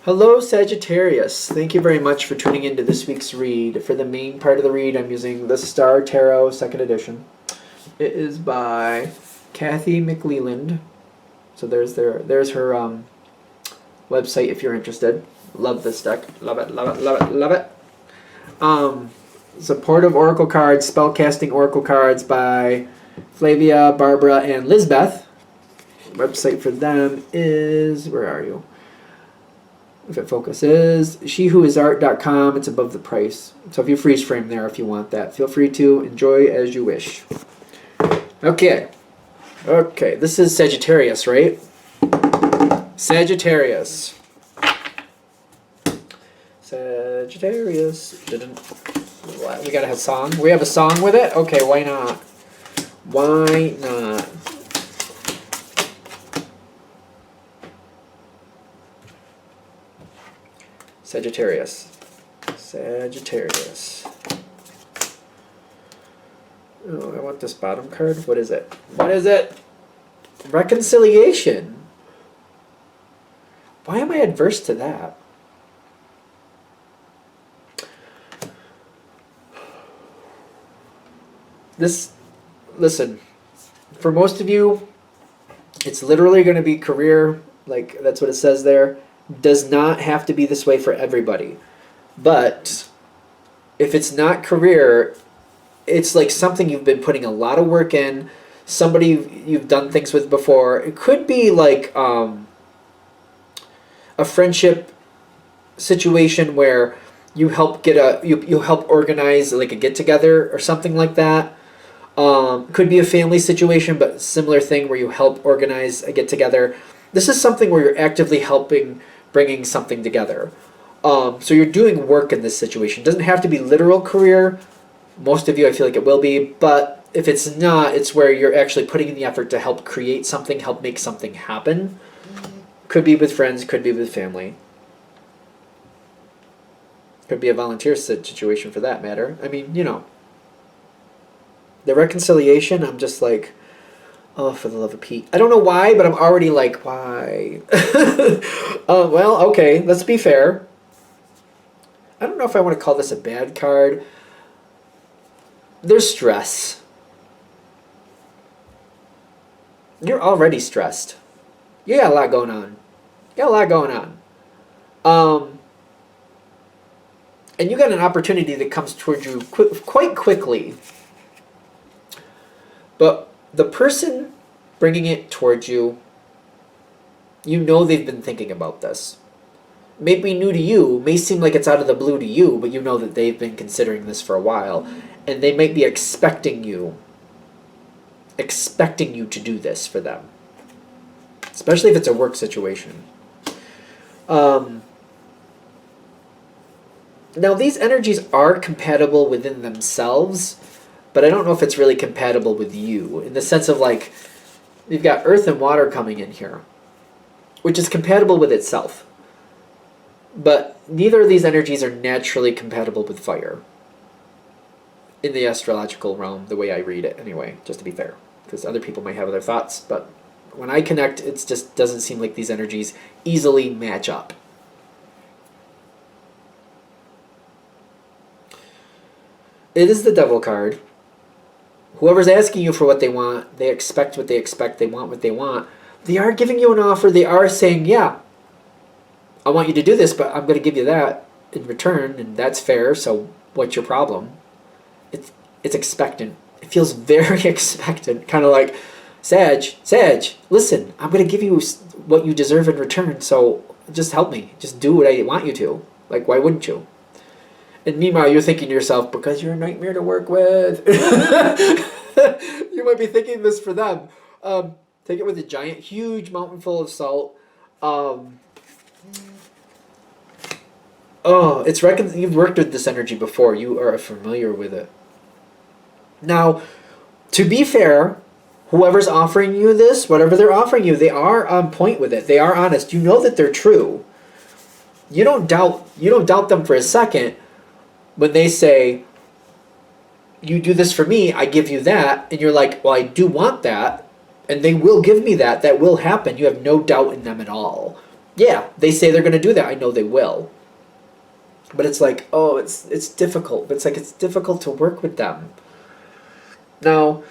Hello, Sagittarius. Thank you very much for tuning into this week's read. For the main part of the read, I'm using the Star Tarot 2nd edition. It is by Kathy McLeland. So there's her website if you're interested. Love this deck. Love it, love it, love it, love it. Supportive Oracle cards, Spellcasting Oracle cards by Flavia, Barbara, and Lizbeth. Website for them is, where are you? If it focuses, shewhoisart.com. It's above the price. So if you freeze frame there, if you want that, feel free to enjoy as you wish. Okay. Okay, this is Sagittarius, right? Sagittarius. Sagittarius. We gotta have a song. We have a song with it? Okay, why not? Why not? Sagittarius. Sagittarius. Oh, I want this bottom card. What is it? What is it? Reconciliation. Why am I adverse to that? Listen, for most of you, it's literally going to be career, like that's what it says there. Does not have to be this way for everybody. But if it's not career, it's like something you've been putting a lot of work in, somebody you've done things with before. It could be like a friendship situation where you help get you help organize like a get-together or something like that. Could be a family situation, but similar thing where you help organize a get-together. This is something where you're actively helping bringing something together. So you're doing work in this situation. It doesn't have to be literal career. Most of you, I feel like it will be. But if it's not, it's where you're actually putting in the effort to help create something, help make something happen. Could be with friends, could be with family. Could be a volunteer situation for that matter. I mean, you know. The reconciliation, I'm just like, oh, for the love of Pete. I don't know why, but I'm already like, why? Well, okay, let's be fair. I don't know if I want to call this a bad card. There's stress. You're already stressed. You got a lot going on. You got a lot going on. And you got an opportunity that comes towards you quite quickly. But the person bringing it towards you, you know they've been thinking about this. May be new to you, may seem like it's out of the blue to you, but you know that they've been considering this for a while, and they might be expecting you to do this for them. Especially if it's a work situation. Now these energies are compatible within themselves, but I don't know if it's really compatible with you, in the sense of like, you've got earth and water coming in here, which is compatible with itself. But neither of these energies are naturally compatible with fire. In the astrological realm, the way I read it anyway, just to be fair. Because other people might have other thoughts, but when I connect, it just doesn't seem like these energies easily match up. It is the Devil card. Whoever's asking you for what they want, they expect what they expect, they want what they want. They are giving you an offer. They are saying, yeah, I want you to do this, but I'm going to give you that in return, and that's fair, so what's your problem? It's expectant. It feels very expectant, kind of like, Sag, listen, I'm going to give you what you deserve in return, so just help me. Just do what I want you to. Like, why wouldn't you? And meanwhile, you're thinking to yourself, because you're a nightmare to work with. You might be thinking this for them. Take it with a giant, huge mountain full of salt. You've worked with this energy before. You are familiar with it. Now, to be fair, whoever's offering you this, whatever they're offering you, they are on point with it. They are honest. You know that they're true. You don't doubt them for a second when they say, you do this for me, I give you that, and you're like, well, I do want that, and they will give me that. That will happen. You have no doubt in them at all. Yeah, they say they're going to do that. I know they will. But it's like, oh, it's difficult. It's like it's difficult to work with them. Now,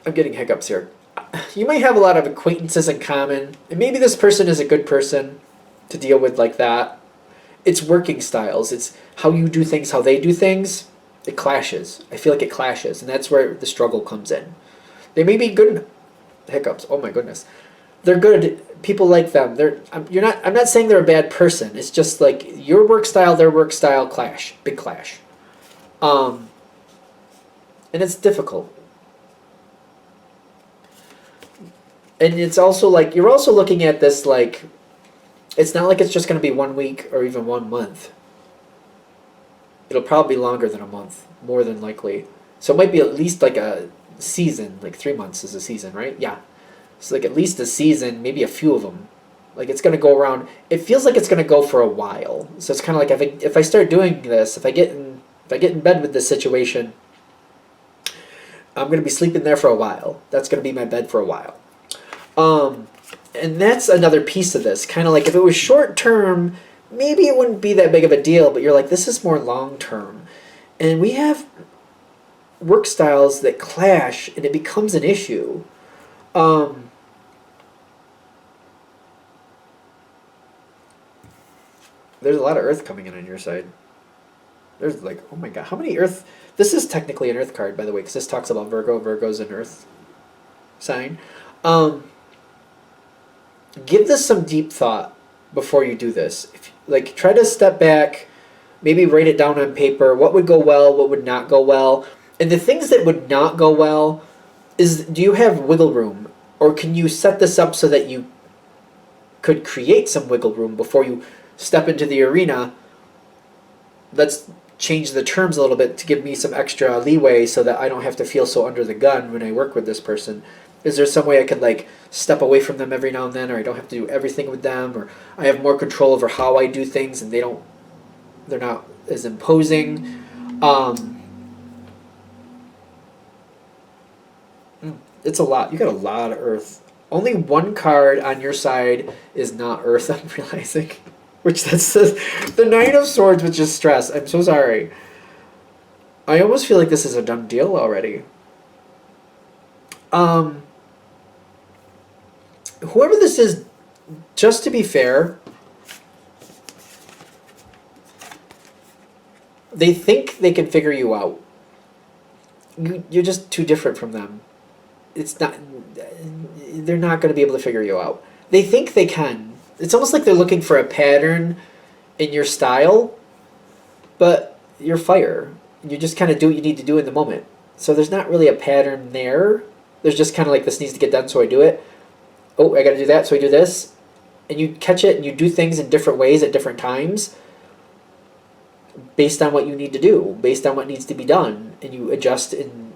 I'm getting hiccups here. You might have a lot of acquaintances in common, and maybe this person is a good person to deal with like that. It's working styles. It's how you do things, how they do things. It clashes. I feel like it clashes, and that's where the struggle comes in. They may be good hiccups. Oh my goodness, they're good. People like them. You're not. I'm not saying they're a bad person. It's just like your work style, their work style clash. Big clash. And it's difficult. And it's also like you're also looking at this like it's not like it's just going to be 1 week or even 1 month. It'll probably be longer than a month, more than likely. So it might be at least like a season, like 3 months is a season, right? Yeah. So like at least a season, maybe a few of them. Like it's going to go around. It feels like it's going to go for a while. So it's kind of like if I start doing this, if I get in bed with this situation, I'm going to be sleeping there for a while. That's going to be my bed for a while. And that's another piece of this. Kind of like if it was short term, maybe it wouldn't be that big of a deal, but you're like, this is more long term. And we have work styles that clash and it becomes an issue. There's a lot of earth coming in on your side. There's like, oh my god, how many earth? This is technically an earth card, by the way, because this talks about Virgo. Virgo's an earth sign. Give this some deep thought before you do this. Like, try to step back, maybe write it down on paper. What would go well? What would not go well? And the things that would not go well is, do you have wiggle room? Or can you set this up so that you could create some wiggle room before you step into the arena? Let's change the terms a little bit to give me some extra leeway so that I don't have to feel so under the gun when I work with this person. Is there some way I could like step away from them every now and then, or I don't have to do everything with them, or I have more control over how I do things and they're not as imposing. It's a lot. You got a lot of earth. Only one card on your side is not earth, I'm realizing. Which that's the Nine of Swords, which is stress. I'm so sorry. I almost feel like this is a done deal already. Whoever this is, just to be fair, they think they can figure you out. You're just too different from them. They're not going to be able to figure you out. They think they can. It's almost like they're looking for a pattern in your style, but you're fire. You just kind of do what you need to do in the moment. So there's not really a pattern there. There's just kind of like, this needs to get done, so I do it. Oh, I got to do that, so I do this. And you catch it, and you do things in different ways at different times based on what you need to do, based on what needs to be done, and you adjust and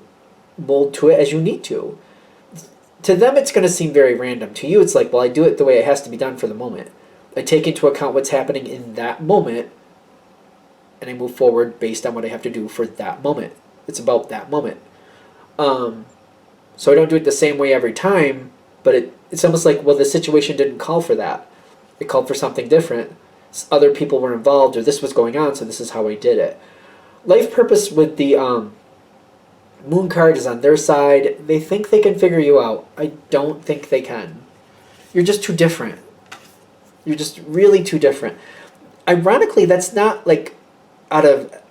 mold to it as you need to. To them, it's going to seem very random. To you, it's like, well, I do it the way it has to be done for the moment. I take into account what's happening in that moment, and I move forward based on what I have to do for that moment. It's about that moment. So I don't do it the same way every time, but it's almost like, well, the situation didn't call for that. It called for something different. Other people were involved, or this was going on, so this is how I did it. Life purpose with the moon card is on their side. They think they can figure you out. I don't think they can. You're just too different. You're just really too different. Ironically, that's not like out of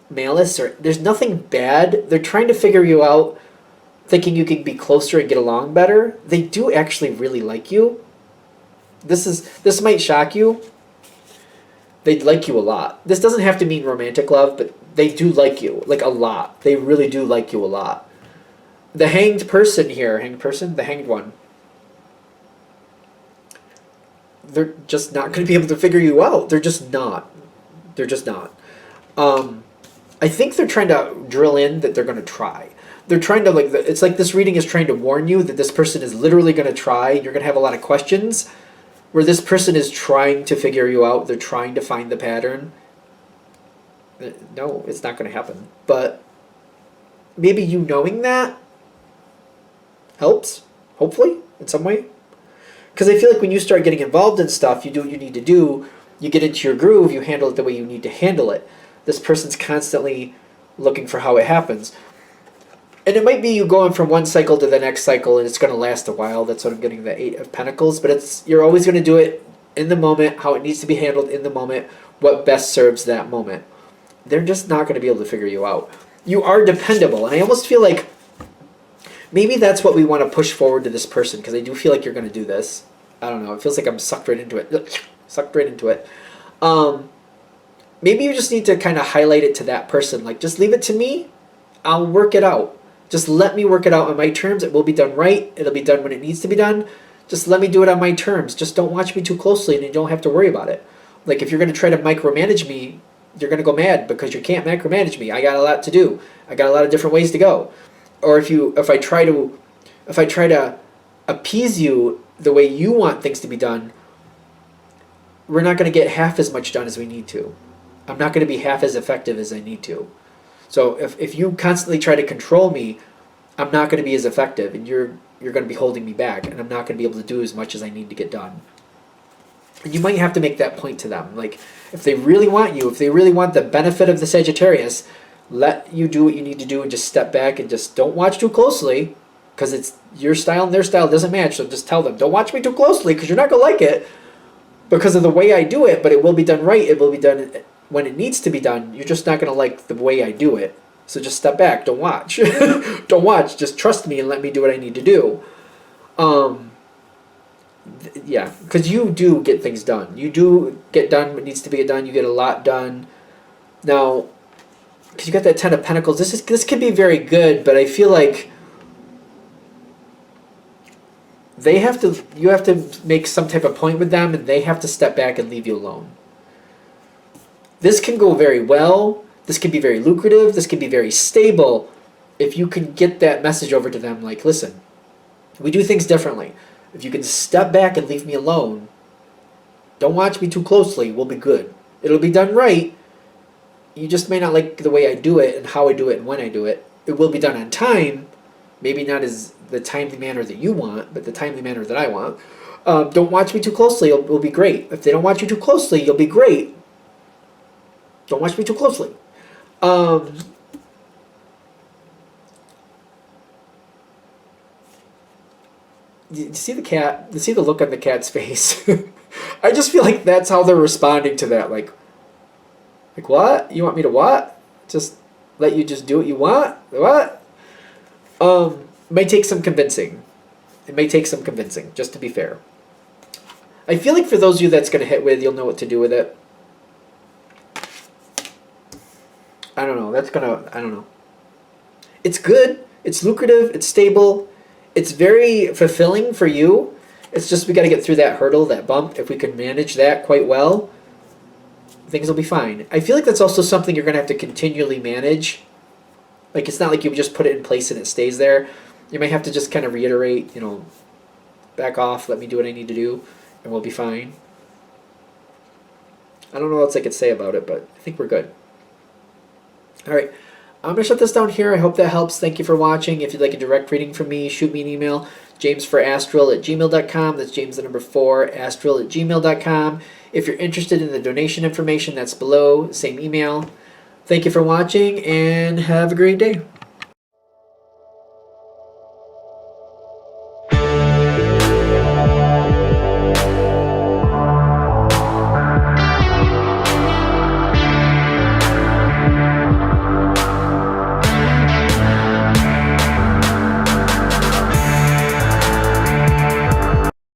malice, or there's nothing bad. They're trying to figure you out, thinking you can be closer and get along better. They do actually really like you. This might shock you. They like you a lot. This doesn't have to mean romantic love, but they do like you, like a lot. They really do like you a lot. The hanged person here, the hanged one, they're just not going to be able to figure you out. They're just not. They're just not. I think they're trying to drill in that they're going to try. They're trying to, like, it's like this reading is trying to warn you that this person is literally going to try. You're going to have a lot of questions where this person is trying to figure you out. They're trying to find the pattern. No, it's not going to happen. But maybe you knowing that helps, hopefully, in some way. Because I feel like when you start getting involved in stuff, you do what you need to do, you get into your groove, you handle it the way you need to handle it. This person's constantly looking for how it happens. And it might be you going from one cycle to the next cycle, and it's going to last a while. That's what I'm getting, the Eight of Pentacles. But you're always going to do it in the moment, how it needs to be handled in the moment, what best serves that moment. They're just not going to be able to figure you out. You are dependable. And I almost feel like maybe that's what we want to push forward to this person, because I do feel like you're going to do this. I don't know. It feels like I'm sucked right into it. Sucked right into it. Maybe you just need to kind of highlight it to that person. Like, just leave it to me. I'll work it out. Just let me work it out on my terms. It will be done right. It'll be done when it needs to be done. Just let me do it on my terms. Just don't watch me too closely, and you don't have to worry about it. Like, if you're going to try to micromanage me, you're going to go mad because you can't micromanage me. I got a lot to do. I got a lot of different ways to go. Or if I try to appease you the way you want things to be done, we're not going to get half as much done as we need to. I'm not going to be half as effective as I need to. So if you constantly try to control me, I'm not going to be as effective, and you're going to be holding me back, and I'm not going to be able to do as much as I need to get done. And you might have to make that point to them. Like, if they really want you, if they really want the benefit of the Sagittarius, let you do what you need to do and just step back and just don't watch too closely, because it's your style and their style doesn't match. So just tell them, don't watch me too closely, because you're not going to like it because of the way I do it, but it will be done right. It will be done when it needs to be done. You're just not going to like the way I do it. So just step back. Don't watch. Don't watch. Just trust me and let me do what I need to do. Yeah, because you do get things done. You do get done what needs to be done. You get a lot done. Now, because you got that Ten of Pentacles, this could be very good, but I feel like you have to make some type of point with them, and they have to step back and leave you alone. This can go very well. This can be very lucrative. This can be very stable if you can get that message over to them, like, listen, we do things differently. If you can step back and leave me alone, don't watch me too closely, we'll be good. It'll be done right. You just may not like the way I do it and how I do it and when I do it. It will be done on time. Maybe not as the timely manner that you want, but the timely manner that I want. Don't watch me too closely, it'll be great. If they don't watch you too closely, you'll be great. Don't watch me too closely. You see the cat? You see the look on the cat's face? I just feel like that's how they're responding to that. Like what? You want me to what? Just let you just do what you want? What? It may take some convincing. It may take some convincing, just to be fair. I feel like for those of you that's going to hit with, you'll know what to do with it. I don't know. I don't know. It's good. It's lucrative. It's stable. It's very fulfilling for you. It's just we got to get through that hurdle, that bump. If we can manage that quite well, things will be fine. I feel like that's also something you're going to have to continually manage. Like, it's not like you just put it in place and it stays there. You might have to just kind of reiterate, back off, let me do what I need to do, and we'll be fine. I don't know what else I could say about it, but I think we're good. All right, I'm going to shut this down here. I hope that helps. Thank you for watching. If you'd like a direct reading from me, shoot me an email, jamesforastral@gmail.com. That's James the number 4, astral@gmail.com. If you're interested in the donation information, that's below, same email. Thank you for watching, and have a great day.